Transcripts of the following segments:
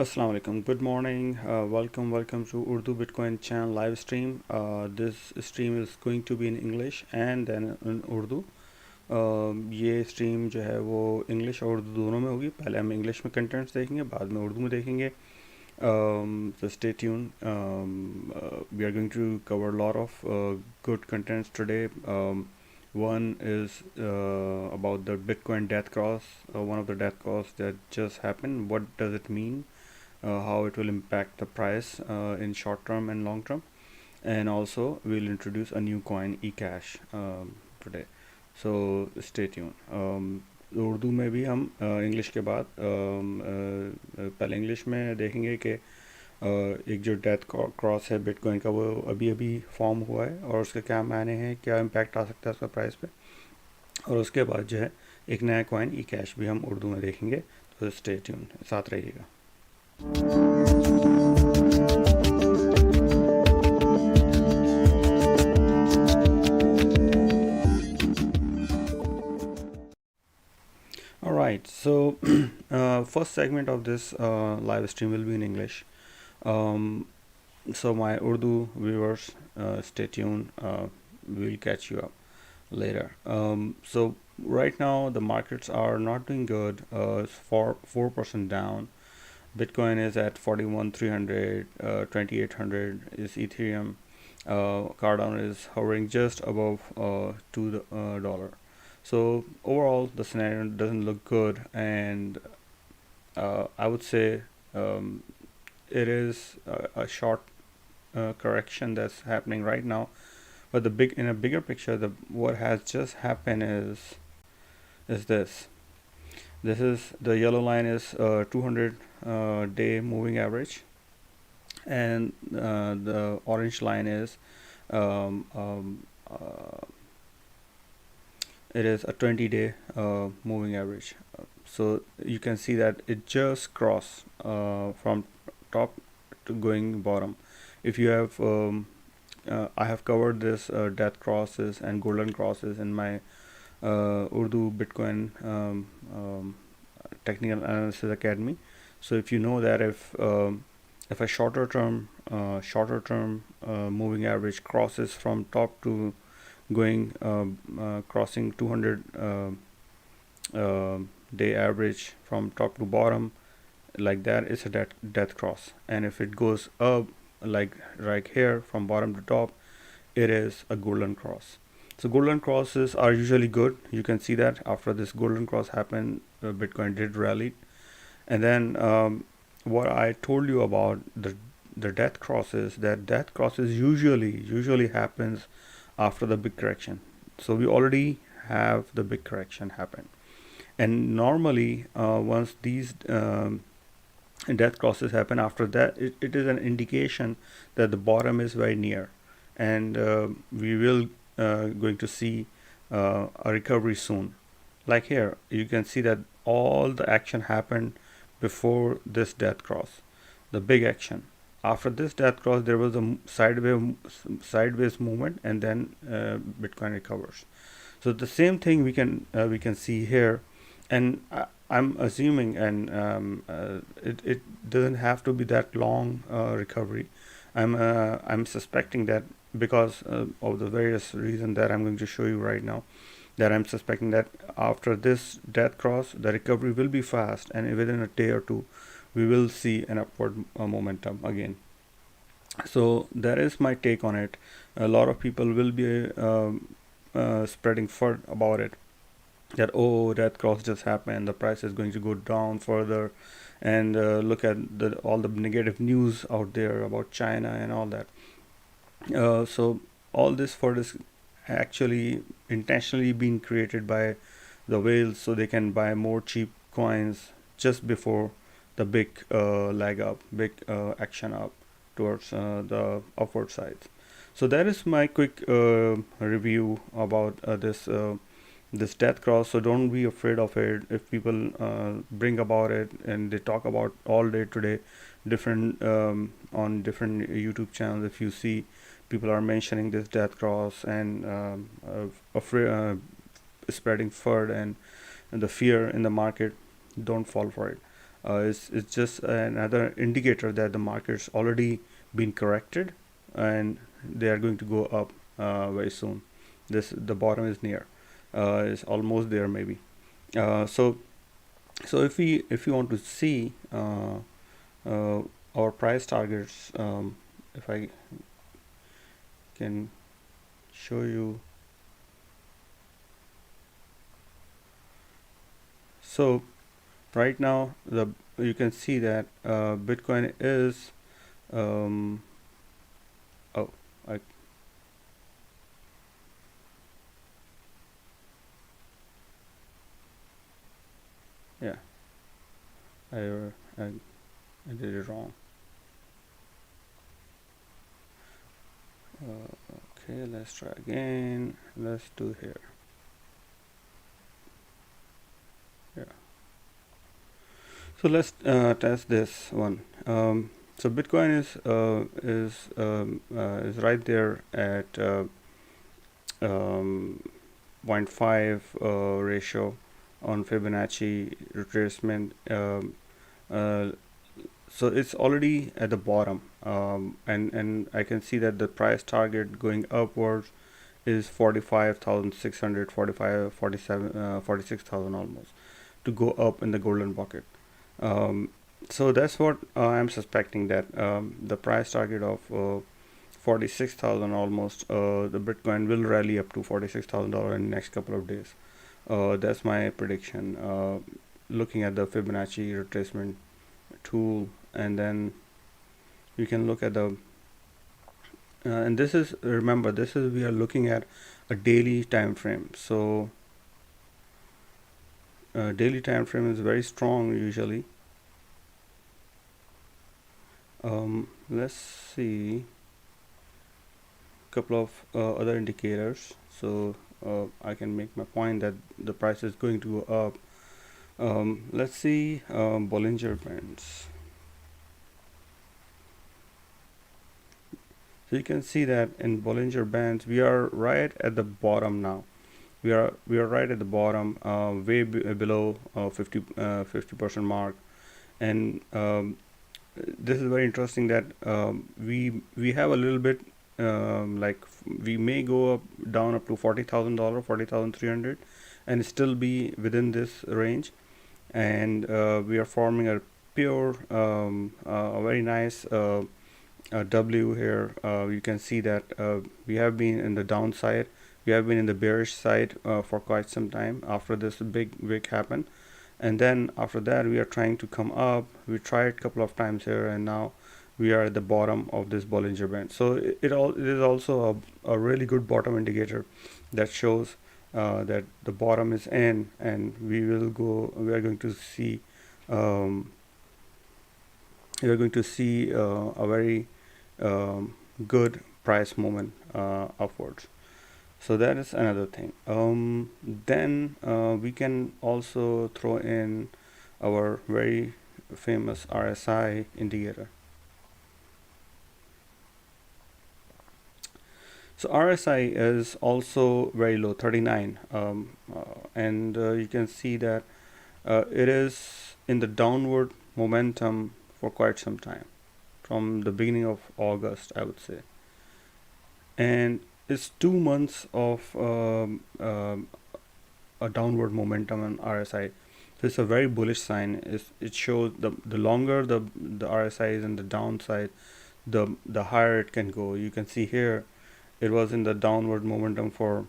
Assalamu alaikum. Good morning. Welcome to Urdu Bitcoin channel live stream. This stream is going to be in English and then in Urdu. ये stream जो है वो English और उर्दू दोनों में होगी. पहले हम इंग्लिश में कंटेंट्स देखेंगे, बाद में उर्दू में देखेंगे. So stay tuned. We are going to cover a lot of good contents today. One is about the Bitcoin death cross, one of the death cross that just happened. What does it mean? How it will impact the price in short term and long term, and also we'll introduce a new coin eCash today. So stay tuned. Urdu में भी हम English के बाद पहले English में देखेंगे कि एक जो डेथ क्रॉस है बिटकॉइन का वो अभी अभी फॉर्म हुआ है और उसके क्या मायने हैं, क्या इम्पैक्ट आ सकता है उसका प्राइस पे, और उसके बाद जो है एक नया कॉइन ई कैश भी हम उर्दू में देखेंगे. तो स्टे ट्यून, साथ रहिएगा. Alright, so first segment of this live stream will be in English. So my Urdu viewers, stay tuned. We'll catch you up later. So right now the markets are not doing good. It's 4% down. Bitcoin is at 41,300, 2,800 is Ethereum. Cardano is hovering just above $2. So overall, the scenario doesn't look good, and I would say it is a short correction that's happening right now. But in a bigger picture, what has just happened is this. This is the yellow line is 200 day moving average, and the orange line is um, um, it is a 20-day moving average. So you can see that it just crossed from top to going bottom. If you have I have covered this death crosses and golden crosses in my Urdu Bitcoin Technical Analysis Academy. So if you know that if a shorter term moving average crosses from top to going crossing 200 day average from top to bottom, like that, it's a death cross. And if it goes up like right here from bottom to top, it is a golden cross. So golden crosses are usually good. You can see that after this golden cross happened, Bitcoin did rally. And then what I told you about the death crosses, that death crosses usually happens after the big correction. So we already have the big correction happen, and normally once these death crosses happen, after that it is an indication that the bottom is very near, and we will going to see a recovery soon. Like here you can see that all the action happened before this death cross, the big action. After this death cross, there was a sideways movement, and then Bitcoin recovers. So the same thing we can see here, and I'm assuming, and it doesn't have to be that long recovery. I'm suspecting that because of the various reasons that I'm going to show you right now, that I'm suspecting that after this death cross, the recovery will be fast, and within a day or two, we will see an upward momentum again. So that is my take on it. A lot of people will be spreading FUD about it, that oh, that cross just happened, the price is going to go down further, and look at all the negative news out there about China and all that. So all this FUD is actually intentionally being created by the whales so they can buy more cheap coins just before the big leg up, big action up towards the upward side. So that is my quick review about this death cross. So don't be afraid of it. If people bring about it and they talk about all day today, different on different YouTube channels, if you see people are mentioning this death cross and spreading FUD and the fear in the market, don't fall for it. It's just another indicator that the market's already been corrected and they are going to go up very soon. The bottom is near, is almost there maybe. So if we want to see uh, our price targets, if I can show you. So right now you can see that Bitcoin is um, oh I yeah I, I I did it wrong. Okay, let's try again. Let's do here. Yeah. So let's test this one. So Bitcoin is right there at um, 0.5 ratio on Fibonacci retracement. Uh, so it's already at the bottom, and I can see that the price target going upwards is 45,600, 45, 47, 46,000 almost to go up in the golden bucket. Um, so that's what I'm suspecting, that the price target of 46,000 almost, the Bitcoin will rally up to $46,000 in the next couple of days. That's my prediction. Looking at the Fibonacci retracement tool, and then you can look at the and this is, remember, this is, we are looking at a daily time frame. So daily time frame is very strong usually. Let's see a couple of other indicators, so I can make my point that the price is going to go up. Let's see Bollinger Bands. So you can see that in Bollinger Bands we are right at the bottom now. We are right at the bottom, way below 50% mark, and this is very interesting that we have a little bit, like we may go up down up to $40,000, 40,300, and still be within this range, and we are forming a pure, a very nice W here. You can see that we have been in the downside, we have been in the bearish side for quite some time after this big wick happened, and then after that we are trying to come up. We tried a couple of times here, and now we are at the bottom of this Bollinger Band. So it is also a really good bottom indicator that shows that the bottom is in, and we are going to see a very good price movement upwards. So that is another thing. Then we can also throw in our very famous RSI indicator. So RSI is also very low, 39, and you can see that it is in the downward momentum for quite some time, from the beginning of August, I would say, and it's 2 months of a downward momentum on RSI. So it's a very bullish sign. It shows the longer the RSI is in the downside, the higher it can go. You can see here it was in the downward momentum for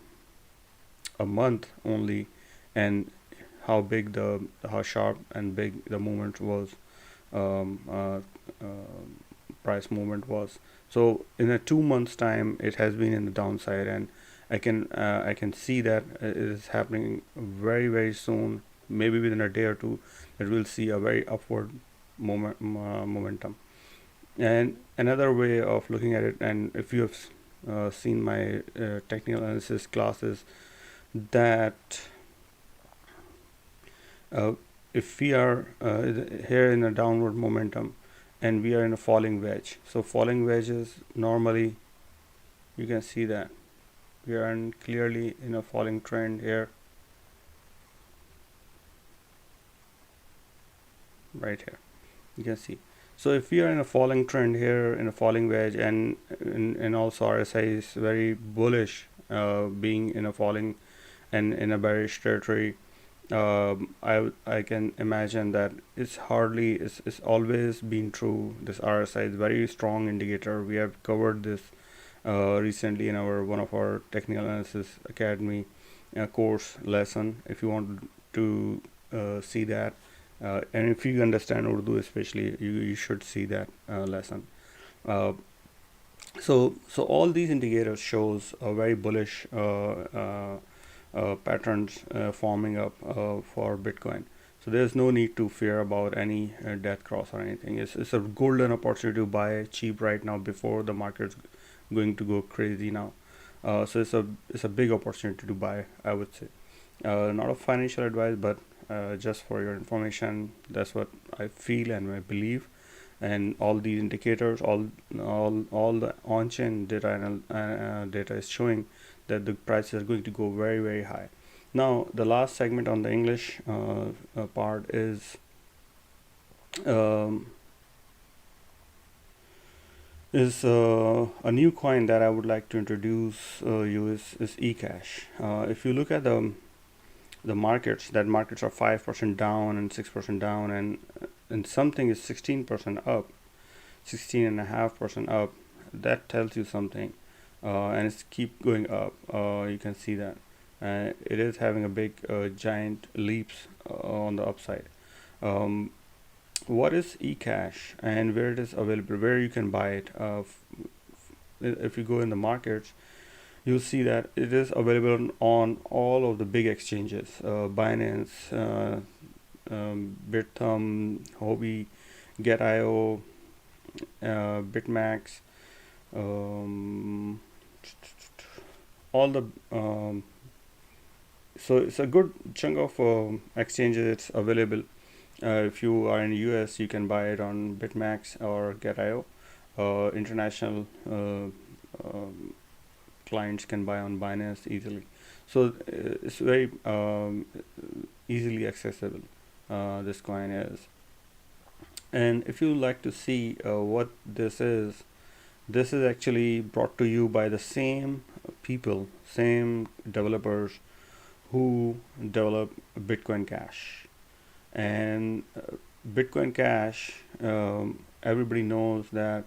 a month only, and how sharp and big the movement was, um, price movement was. So in a 2 months time it has been in the downside, and I can see that it is happening very soon, maybe within a day or two, that we'll see a very upward momentum. And another way of looking at it, and if you have seen my technical analysis classes, that uh, if we are here in a downward momentum and we are in a falling wedge, so falling wedges normally, you can see that we are clearly in a falling trend here. right here. You can see. So if we are in a falling trend here, in a falling wedge, and also RSI is very bullish, being in a falling and in a bearish territory, I can imagine that it's always been true. This RSI is very strong indicator. We have covered this recently in our one of our Technical Analysis Academy course lesson. If you want to see that, and if you understand Urdu especially, you should see that lesson. Uh, so all these indicators shows a very bullish patterns forming up for Bitcoin. So there's no need to fear about any death cross or anything. It's a golden opportunity to buy cheap right now before the market's going to go crazy now. So it's a big opportunity to buy, I would say. Not a financial advice, but just for your information. That's what I feel and I believe. And all these indicators, all the on-chain data is showing that the prices are going to go very, very high. Now the last segment on the English part um, is a new coin that I would like to introduce you is eCash. If you look at the markets, that markets are 5% down and 6% down, and something is 16% up, 16.5% up. That tells you something, and it's keep going up. You can see that it is having a big giant leaps on the upside. Um, what is eCash and where it is available, where you can buy it? If you go in the markets, you'll see that it is available on all of the big exchanges: Binance, Bithumb, Hobby, Get.io, Bitmax, um, all the so it's a good chunk of exchanges. It's available. If you are in the US, you can buy it on Bitmax or Get.io. International clients can buy on Binance easily. So it's very easily accessible. This coin is. And if you like to see what this is actually brought to you by the same people, same developers who develop Bitcoin Cash. And Bitcoin Cash, everybody knows that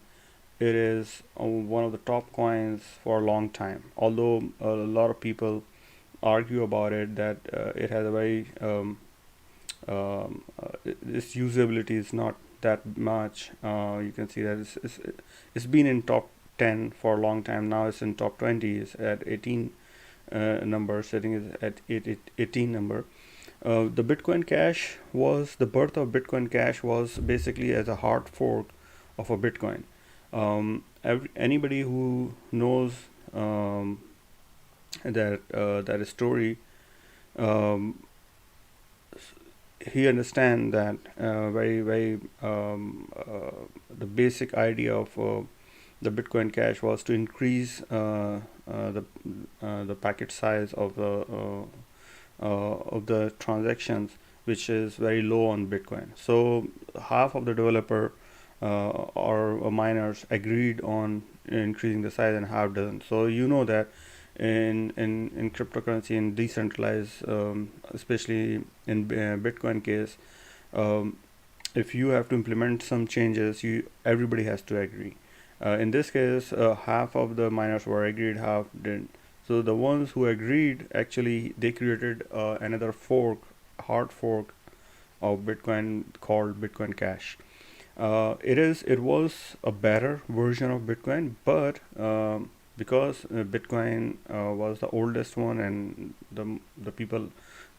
it is one of the top coins for a long time. Although a lot of people argue about it, that it has a very its usability is not that much. You can see that it's been in top 10 for a long time. Now it's in top 20. It's at 18 number, sitting is at 18 number. The Bitcoin Cash was the birth of Bitcoin Cash was basically as a hard fork of a Bitcoin. Anybody who knows that story, um, he understand that very the basic idea of the Bitcoin Cash was to increase the packet size of the transactions, which is very low on Bitcoin. So half of the developer or miners agreed on increasing the size and half doesn't. So you know that in cryptocurrency and decentralized, especially in Bitcoin case, um, if you have to implement some changes, everybody has to agree. In this case, half of the miners were agreed, half didn't. So the ones who agreed, actually they created another fork, hard fork of Bitcoin called Bitcoin Cash. It was a better version of Bitcoin, but because Bitcoin was the oldest one, and the people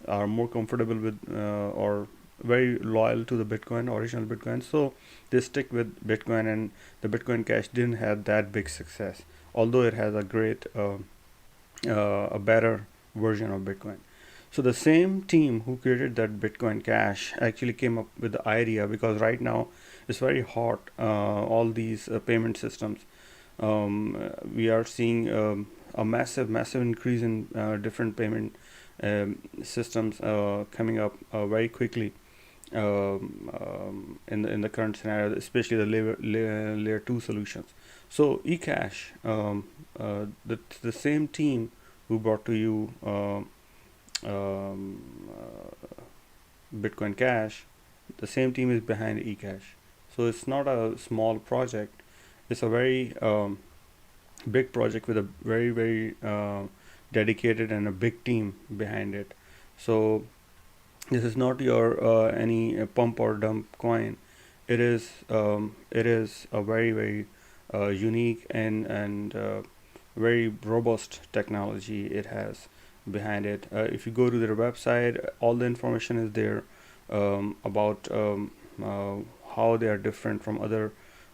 are more comfortable with or very loyal to the Bitcoin, original Bitcoin, so they stick with Bitcoin, and the Bitcoin Cash didn't have that big success, although it has a great a better version of Bitcoin. So the same team who created that Bitcoin Cash actually came up with the idea, because right now it's very hot. All these payment systems, we are seeing a massive increase in different payment systems coming up very quickly. in the current scenario, especially the layer 2 solutions. So eCash, the same team who brought to you um, Bitcoin Cash, the same team is behind eCash. So it's not a small project. It's a very big project with a very dedicated and a big team behind it. So this is not your any pump or dump coin. It is a very unique and very robust technology it has behind it. If you go to their website, all the information is there about uh, how they are different from other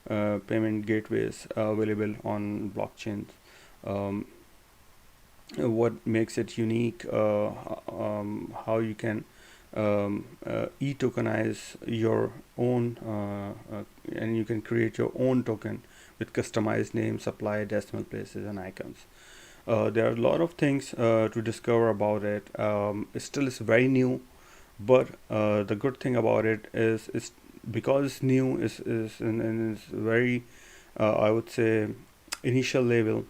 payment gateways available on blockchains. Um, what makes it unique, how you can e-tokenize your own, and you can create your own token with customized name, supply, decimal places, and icons. There are a lot of things to discover about it. It still is very new, but the good thing about it is it's because it's new and it's very I would say initial level.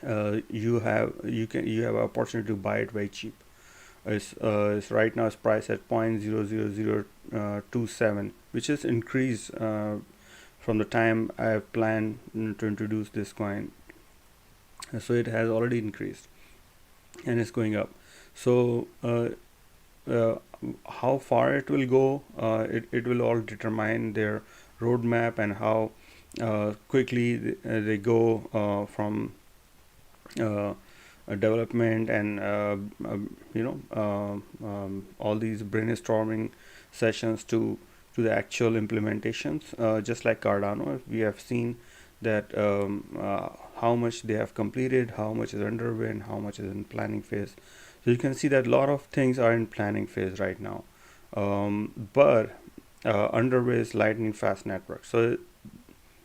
You have an opportunity to buy it very cheap. It's right now it's priced at 0.00027, which is increased from the time I have planned to introduce this coin. So it has already increased and it's going up. So uh, how far it will go, it will all determine their roadmap and how quickly they go from development and all these brainstorming sessions to the actual implementations. Just like Cardano, we have seen that how much they have completed, how much is underway, and how much is in planning phase. So you can see that a lot of things are in planning phase right now, but underway is lightning fast network. So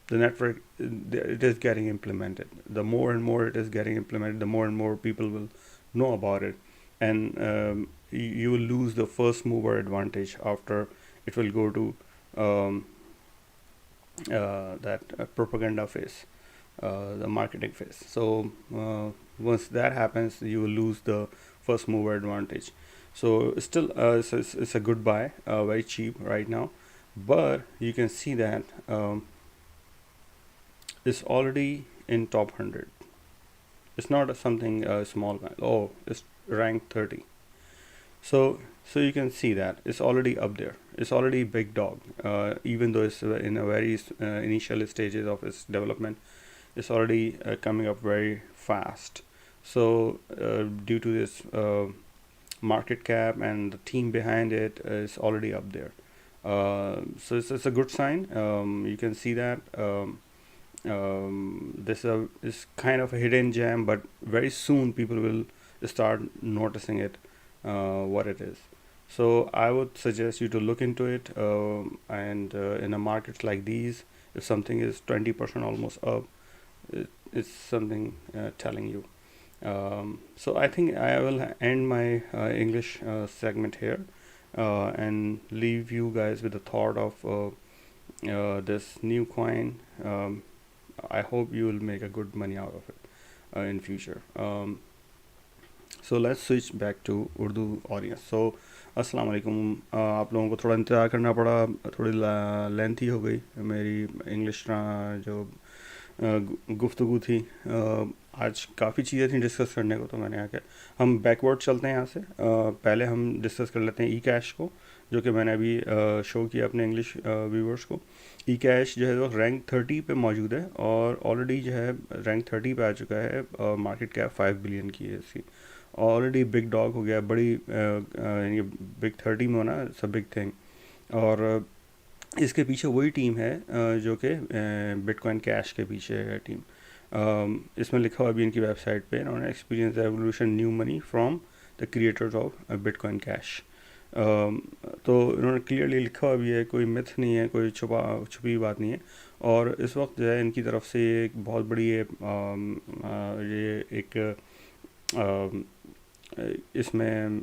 the network, it is getting implemented. The more and more it is getting implemented, the more and more people will know about it, and you will lose the first mover advantage after it will go to that propaganda phase, the marketing phase. So once that happens, you will lose the first mover advantage. So still, it's a good buy, very cheap right now, but you can see that it's already in top 100. It's not something small. Oh, it's ranked 30. So you can see that it's already up there. It's already big dog. Even though it's in a very initial stages of its development, it's already coming up very fast. So due to this market cap and the team behind it, is already up there. So it's a good sign. You can see that. This is kind of a hidden gem, but very soon people will start noticing it, what it is. So I would suggest you to look into it, and in a markets like these, if something is 20% almost up, it's something telling you. So I think I will end my English segment here, and leave you guys with the thought of this new coin. I hope you will make a good money out of it in future. So let's switch back to Urdu audience. So अस्सलाम वालेकुम। आप लोगों को थोड़ा इंतज़ार करना पड़ा, थोड़ी लेंथी हो गई मेरी इंग्लिश जो गुफ्तगू थी। आज काफ़ी चीज़ें थी डिस्कस करने को, तो मैंने कहा कि हम बैकवर्ड चलते हैं यहाँ से। पहले हम डिस्कस कर लेते हैं ई कैश को, जो कि मैंने अभी शो किया अपने इंग्लिश व्यूवर्स को। ई कैश जो है वो रैंक 30 पे मौजूद है और ऑलरेडी जो है रैंक 30 पे आ चुका है। मार्केट कैप 5 बिलियन की है इसकी, ऑलरेडी बिग डॉग हो गया, बड़ी यानी बिग 30 में होना इट्स अ बिग थिंग। और इसके पीछे वही टीम है जो कि बिटकॉइन कैश के पीछे है टीम। इसमें लिखा हुआ अभी इनकी वेबसाइट पे, इन्होंने experience revolution new money from the creators of bitcoin cash. तो इन्होंने क्लियरली लिखा हुआ भी है, कोई मिथ नहीं है, कोई छुपी बात नहीं है। और इस वक्त जो है इनकी तरफ से एक बहुत बड़ी ये एक इसमें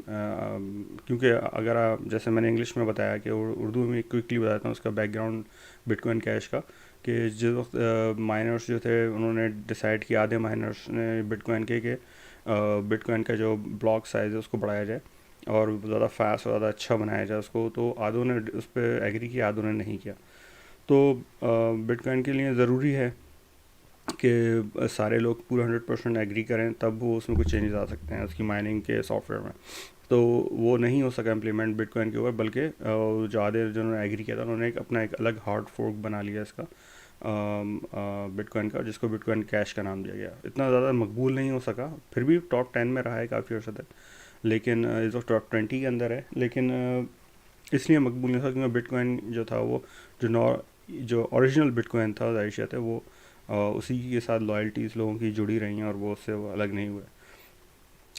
क्योंकि अगर आप, जैसे मैंने इंग्लिश में बताया कि उर्दू में क्विकली बताता हूँ उसका बैकग्राउंड बिटकॉइन कैश का, कि जिस वक्त माइनर्स जो थे उन्होंने डिसाइड किया, आधे माइनर्स ने बिटकॉइन के बिटकॉइन का जो ब्लॉक साइज़ है उसको बढ़ाया जाए और ज़्यादा फास्ट और ज़्यादा अच्छा बनाया जाए उसको, तो आधों ने उस पर एग्री किया, आधों ने नहीं किया। तो बिटकॉइन के लिए ज़रूरी है कि सारे लोग पूरा 100% एग्री करें, तब वो उसमें कुछ चेंजेस आ सकते हैं उसकी माइनिंग के सॉफ्टवेयर में। तो वो नहीं हो सका इम्प्लीमेंट बिटकॉइन के ऊपर, बल्कि जो आधे जिन्होंने एग्री किया था उन्होंने अपना एक अलग हार्ड फोर्क बना लिया इसका बिटकॉइन का, जिसको बिटकॉइन कैश का नाम दिया गया। इतना ज़्यादा मकबूल नहीं हो सका, फिर भी टॉप 10 में रहा है काफ़ी अर्से तक, लेकिन इस वक्त टॉप 20 के अंदर है। लेकिन इसलिए मकबूल नहीं था क्योंकि बिटकॉइन जो था वो जो ओरिजिनल बिटकॉइन था, जाहिर सी बात है वो उसी के साथ लॉयल्टीज़ लोगों की जुड़ी रही हैं और वो उससे वो अलग नहीं हुए।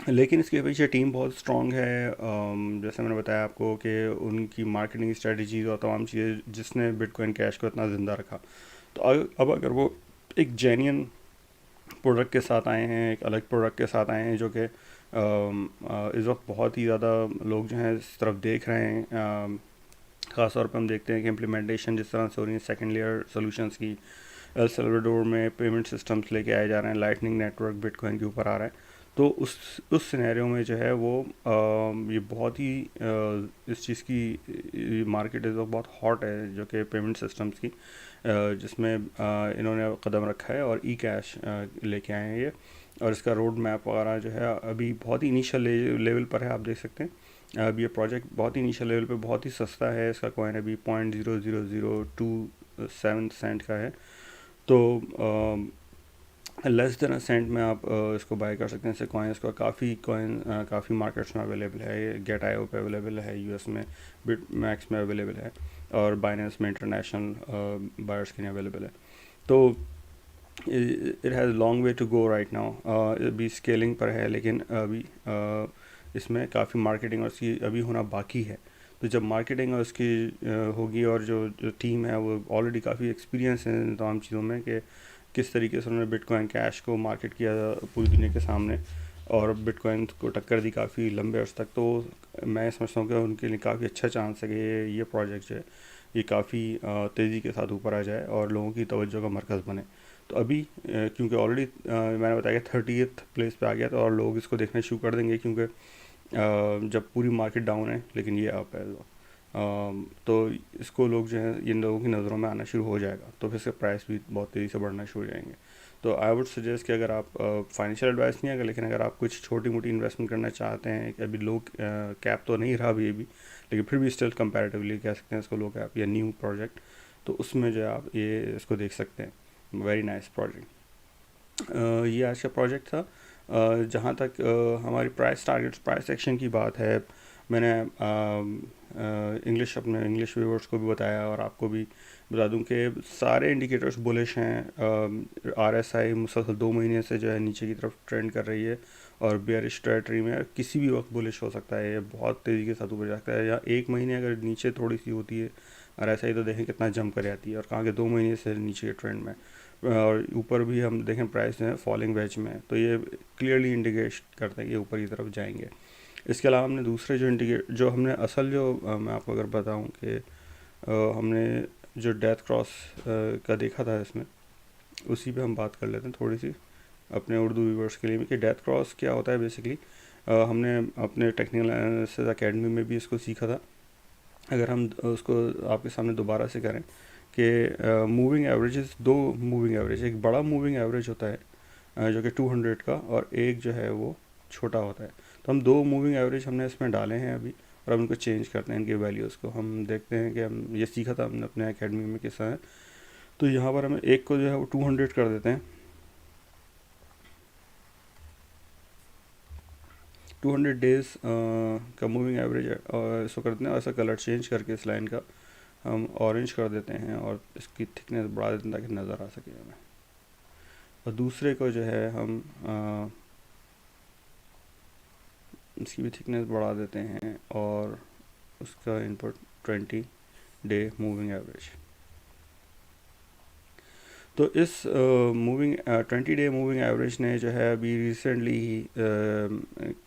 लेकिन इसके पीछे टीम बहुत स्ट्रॉन्ग है। जैसे मैंने बताया आपको कि उनकी मार्केटिंग स्ट्रेटजीज और तमाम चीज़ें जिसने बिटकॉइन कैश को इतना ज़िंदा रखा। तो अब अगर वो एक जेन्युइन प्रोडक्ट के साथ आए हैं, एक अलग प्रोडक्ट के साथ आए हैं जो कि इस वक्त बहुत ही ज़्यादा लोग जो हैं इस तरफ देख रहे हैं, ख़ास तौर पर हम देखते हैं कि इम्प्लीमेंटेशन जिस तरह से हो रही है सेकेंड लेयर सोल्यूशंस की, एल सल्वाडोर में पेमेंट सिस्टम्स लेके आए जा रहे हैं, लाइटनिंग नेटवर्क बिटकॉइन के ऊपर आ रहा है। तो उस सिनेरियो में जो है वो ये बहुत ही इस चीज़ की मार्केट इस वक्त बहुत हॉट है, जो कि पेमेंट सिस्टम्स की, जिसमें इन्होंने कदम रखा है और ई कैश लेके आए हैं ये। और इसका रोड मैप वगैरह जो है अभी बहुत ही इनिशियल लेवल पर है, आप देख सकते हैं। अब ये प्रोजेक्ट बहुत ही इनिशियल लेवल पे बहुत ही सस्ता है, इसका कॉइन अभी 0.00027 सेंट का है। तो लेस देन अ सेंट में आप इसको बाय कर सकते हैं। इससे कॉइन्स का काफ़ी मार्केट्स में अवेलेबल है, ये गेट आईओ पे अवेलेबल है, यूएस में बिट मैक्स में अवेलेबल है, और बाइनेंस में इंटरनेशनल बायर्स के लिए अवेलेबल है। तो it has long way to go right now. अभी स्केलिंग पर है, लेकिन अभी इसमें काफ़ी मार्केटिंग और उसकी अभी होना बाकी है। तो जब मार्केटिंग और उसकी होगी, और जो टीम है वो ऑलरेडी काफ़ी एक्सपीरियंस है इन तमाम चीज़ों में, कि किस तरीके से उन्होंने बिटकॉइन कैश को मार्केट किया पूरी दुनिया के सामने और बिटकॉइन को टक्कर दी काफ़ी लंबे अर्स तक। तो मैं समझता हूँ कि उनके लिए काफ़ी अच्छा चांस है कि ये प्रोजेक्ट जो है ये काफ़ी तेज़ी के साथ ऊपर आ जाए और लोगों की तवज्जो का मरकज़ बने। तो अभी क्योंकि ऑलरेडी मैंने बताया कि 30th प्लेस पे आ गया, तो और लोग इसको देखना शुरू कर देंगे, क्योंकि जब पूरी मार्केट डाउन है लेकिन ये अप है। तो इसको लोग जो है इन लोगों की नज़रों में आना शुरू हो जाएगा, तो फिर इसके प्राइस भी बहुत तेज़ी से बढ़ना शुरू हो जाएंगे। तो आई वुड सजेस्ट कि अगर आप फाइनेंशियल एडवाइस नहीं है, लेकिन अगर आप कुछ छोटी मोटी इन्वेस्टमेंट करना चाहते हैं, कि अभी लो कैप तो नहीं रहा अभी भी, लेकिन फिर भी स्टिल कंपैरेटिवली कह सकते हैं इसको लो कैप या न्यू प्रोजेक्ट, तो उसमें जो है आप ये इसको देख सकते हैं। Very nice project. ये आज का प्रोजेक्ट था। जहाँ तक हमारी प्राइस एक्शन की बात है, मैंने अपने इंग्लिश व्यूअर्स को भी बताया और आपको भी बता दूं कि सारे इंडिकेटर्स बुलिश हैं। आरएसआई मुसलसल 2 महीने से जो है नीचे की तरफ ट्रेंड कर रही है, और बेयरिश टेरिटरी में किसी भी वक्त बुलिश हो सकता है, ये बहुत तेज़ी के साथ ऊपर जा सकता है। या 1 महीने अगर नीचे थोड़ी सी होती है आरएसआई, तो देखें कितना जंप कर आती है, और कहाँ के 2 महीने से नीचे के ट्रेंड में, और ऊपर भी हम देखें प्राइस जो है फॉलिंग वेज में है, तो ये क्लियरली इंडिकेट करता है कि ऊपर की तरफ जाएंगे। इसके अलावा हमने दूसरे जो हमने असल जो मैं आपको अगर बताऊं कि हमने जो डेथ क्रॉस का देखा था इसमें, उसी पे हम बात कर लेते हैं थोड़ी सी अपने उर्दू व्यूवर्स के लिए भी, कि डेथ क्रॉस क्या होता है बेसिकली। हमने अपने टेक्निकल एनालिसिस एकेडमी में भी इसको सीखा था। अगर हम उसको आपके सामने दोबारा से करें कि मूविंग एवरेजेस, 2 मूविंग एवरेज, एक बड़ा मूविंग एवरेज होता है जो कि 200 का, और एक जो है वो छोटा होता है। तो हम 2 मूविंग एवरेज हमने इसमें डाले हैं अभी, और अब इनको चेंज करते हैं, इनके वैल्यूज़ को हम देखते हैं कि हम ये सीखा था हमने अपने एकेडमी में किस है। तो यहाँ पर हमें एक को जो है वो 200 कर देते हैं, 200 डेज़ का मूविंग एवरेज है, और इसको करते हैं ऐसा कलर चेंज करके इस लाइन का हम ऑरेंज कर देते हैं, और इसकी थिकनेस बढ़ा देते हैं ताकि नज़र आ सके हमें। और दूसरे को जो है हम इसकी भी थिकनेस बढ़ा देते हैं, और उसका इनपुट 20 डे मूविंग एवरेज। तो इस मूविंग 20 डे मूविंग एवरेज ने जो है अभी रिसेंटली ही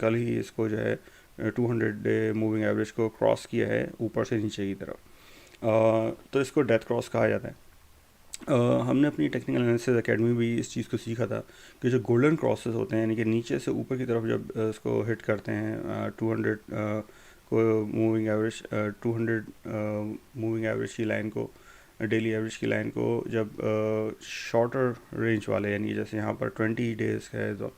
कल ही इसको जो है 200 डे मूविंग एवरेज को क्रॉस किया है ऊपर से नीचे की तरफ। तो इसको डेथ क्रॉस कहा जाता है। हमने अपनी टेक्निकल एनालिसिस एकेडमी में भी इस चीज़ को सीखा था कि जो गोल्डन क्रॉसेस होते हैं, यानी कि नीचे से ऊपर की तरफ जब इसको हिट करते हैं 200 को मूविंग एवरेज 200 मूविंग एवरेज की लाइन को, डेली एवरेज की लाइन को जब शॉर्टर रेंज वाले, यानी जैसे यहाँ पर 20 डेज़ है तो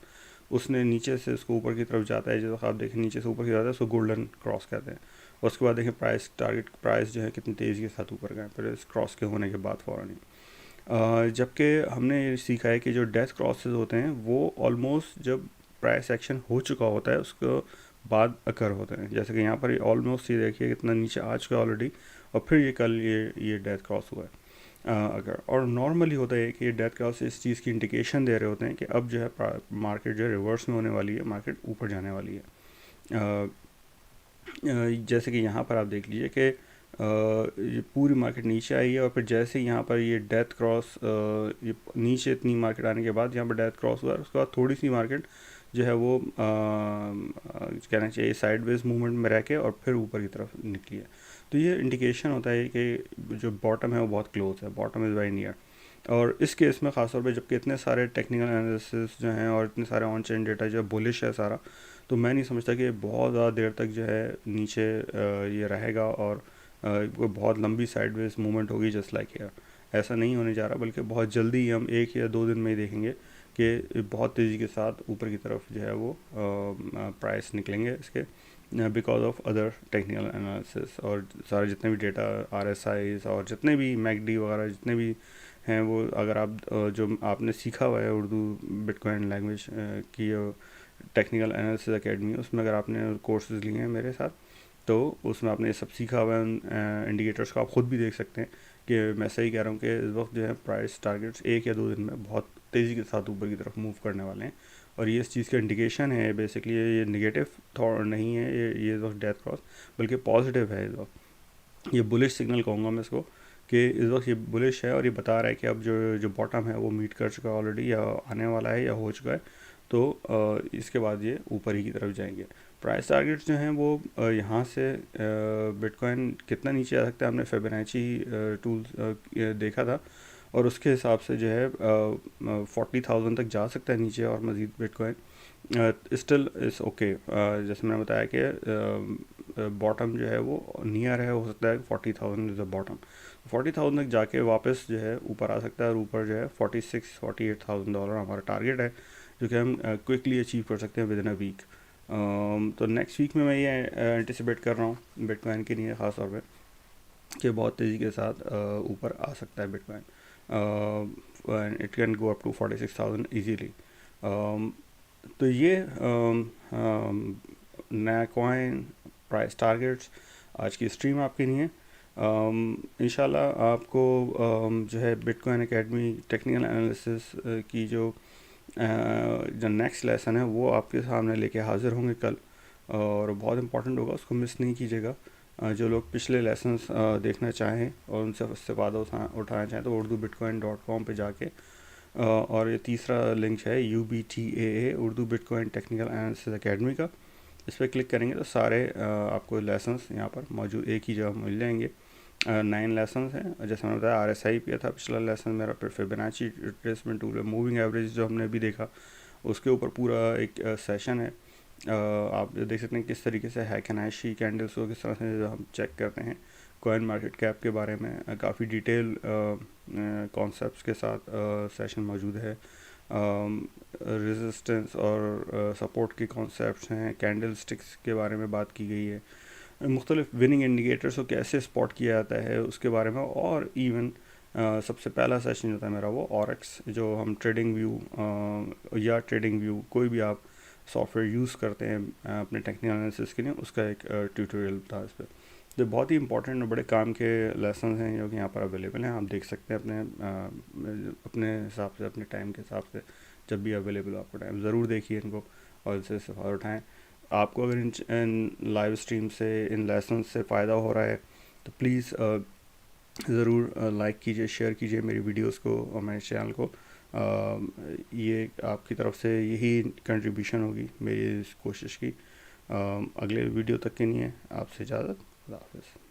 उसने नीचे से उसको ऊपर की तरफ जाता है, जैसे आप देखें नीचे से ऊपर की जाता है, उसको गोल्डन क्रॉस कहते हैं। उसके बाद देखें प्राइस, टारगेट प्राइस जो है कितनी तेज़ी के साथ ऊपर गए फिर इस क्रॉस के होने के बाद फ़ौरन ही। जबकि हमने ये सीखा है कि जो डेथ क्रॉसेस होते हैं वो ऑलमोस्ट जब प्राइस एक्शन हो चुका होता है उसके बाद अकर होते हैं। जैसे कि यहाँ पर ऑलमोस्ट ये देखिए कितना नीचे आ चुका है ऑलरेडी, और फिर ये कल ये डेथ क्रॉस हुआ है अगर। और नॉर्मली होता है कि ये डेथ क्रॉस इस चीज़ की इंडिकेशन दे रहे होते हैं कि अब जो है मार्केट जो है रिवर्स में होने वाली है, मार्केट ऊपर जाने वाली है। जैसे कि यहाँ पर आप देख लीजिए कि ये पूरी मार्केट नीचे आई है, और फिर जैसे यहाँ पर ये डेथ क्रॉस ये नीचे इतनी मार्केट आने के बाद यहाँ पर डेथ क्रॉस हुआ, उसके बाद थोड़ी सी मार्केट जो है वो कहना चाहिए साइडवेज मूवमेंट में रह के और फिर ऊपर की तरफ निकली है। तो ये इंडिकेशन होता है कि जो बॉटम है वो बहुत क्लोज है, बॉटम इज़ वेरी नियर। और इस केस में ख़ासतौर पे जबकि इतने सारे टेक्निकल एनालिसिस जो हैं और इतने सारे ऑन चेन डेटा जो बुलिश है सारा, तो मैं नहीं समझता कि बहुत ज़्यादा देर तक जो है नीचे ये रहेगा और कोई बहुत लंबी साइडवेज मूवमेंट होगी जस्ट लाइक हेयर। ऐसा नहीं होने जा रहा, बल्कि बहुत जल्दी हम 1 या 2 दिन में ही देखेंगे कि बहुत तेज़ी के साथ ऊपर की तरफ जो है वो प्राइस निकलेंगे इसके, because of other technical analysis. और सारे जितने भी डेटा RSIs और जितने भी मैकडी वगैरह जितने भी हैं, वो अगर आप जो आपने सीखा हुआ है उर्दू बिटकॉइन लैंग्वेज की टेक्निकल एनालिसिस एकेडमी, उसमें अगर आपने कोर्सेज लिए हैं मेरे साथ, तो उसमें आपने ये सब सीखा हुआ है। इंडिकेटर्स को आप ख़ुद भी देख सकते हैं कि मैं सही कह रहा हूँ कि इस वक्त जो है प्राइस टारगेट्स 1 या 2 दिन में बहुत तेज़ी के साथ ऊपर की तरफ मूव करने वाले हैं। और ये इस चीज़ का इंडिकेशन है बेसिकली, ये नेगेटिव थॉट नहीं है ये वक्त डेथ क्रॉस, बल्कि पॉजिटिव है इस वक्त। ये बुलिश सिग्नल कहूँगा मैं इसको, कि इस वक्त ये बुलिश है और ये बता रहा है कि अब जो बॉटम है वो मीट कर चुका है ऑलरेडी, या आने वाला है या हो चुका है। तो इसके बाद ये ऊपर ही की तरफ जाएंगे। प्राइस टारगेट्स जो हैं वो यहाँ से बिटकॉइन कितना नीचे आ सकता है, हमने फिबोनाची टूल्स देखा था, और उसके हिसाब से जो है 40,000 तक जा सकता है नीचे और मज़ीद बिटकॉइन स्टिल इज़ ओके। जैसे मैंने बताया कि बॉटम जो है वो नियर है, हो सकता है 40,000 इज़ अ बॉटम। 40,000 तक जाके वापस जो है ऊपर आ सकता है, और ऊपर जो है 46-48,000 हमारा टारगेट है, जो कि हम क्विकली अचीव कर सकते हैं विद इन अ वीक। तो नेक्स्ट वीक में मैं ये एंटिसिपेट कर रहा हूँ बिटकॉइन के लिए ख़ास तौर पे, कि बहुत तेज़ी के साथ ऊपर आ सकता है Bitcoin. It can go up to 46,000 easily. तो ये नया कॉइन, प्राइस टारगेट्स, आज की स्ट्रीम आपके लिए। इंशाल्लाह आपको जो है बिटकॉइन एकेडमी टेक्निकल एनालिसिस की जो नेक्स्ट लेसन है वो आपके सामने लेके हाज़िर होंगे कल, और बहुत इंपॉर्टेंट होगा, उसको मिस नहीं कीजिएगा। जो लोग पिछले लेसन्स देखना चाहें और उनसे इस्तेफ़ादा उठाना चाहें तो urduBitcoin.com पे जाके और ये तीसरा लिंक है UBTAA Urdu bitcoin technical analysis academy का, इस पर क्लिक करेंगे तो सारे आपको लेसन्स यहाँ पर मौजूद एक ही जगह मिल जाएंगे। 9 लेसन्स हैं, जैसे मैंने बताया RSI पे था पिछला लेसन मेरा, फिर Fibonacci retracement tool, moving average जो हमने अभी देखा उसके ऊपर पूरा एक सेशन है। आप देख सकते हैं किस तरीके से हैकनाशी कैंडल्स को किस तरह से हम चेक करते हैं। कॉइन मार्केट कैप के बारे में काफ़ी डिटेल कॉन्सेप्ट्स के साथ सेशन मौजूद है। रेजिस्टेंस और सपोर्ट के कॉन्सेप्ट्स हैं, कैंडल स्टिक्स के बारे में बात की गई है, मुख्तलिफ विनिंग इंडिकेटर्स को कैसे स्पॉट किया जाता है उसके बारे में, और इवन सबसे पहला सेशन जो था मेरा वो ऑरेक्स, जो हम ट्रेडिंग व्यू या ट्रेडिंग व्यू कोई भी आप सॉफ्टवेयर यूज़ करते हैं अपने टेक्निकल एनालिसिस के लिए, उसका एक ट्यूटोरियल था इस पर। तो बहुत ही इंपॉर्टेंट और बड़े काम के लेसन हैं जो कि यहाँ पर अवेलेबल हैं, आप देख सकते हैं अपने हिसाब से, अपने टाइम के हिसाब से, जब भी अवेलेबल हो आपको टाइम, ज़रूर देखिए इनको और इनसे इस्तेफ़ादा उठाएँ। आपको अगर इन लाइव स्ट्रीम से, इन लेसन से फ़ायदा हो रहा है तो प्लीज़ ज़रूर लाइक कीजिए, शेयर कीजिए मेरी वीडियोस को और मेरे चैनल को। ये आपकी तरफ से यही कंट्रीब्यूशन होगी मेरी इस कोशिश की। अगले वीडियो तक के लिए आपसे इजाज़त। खुदा हाफिज़।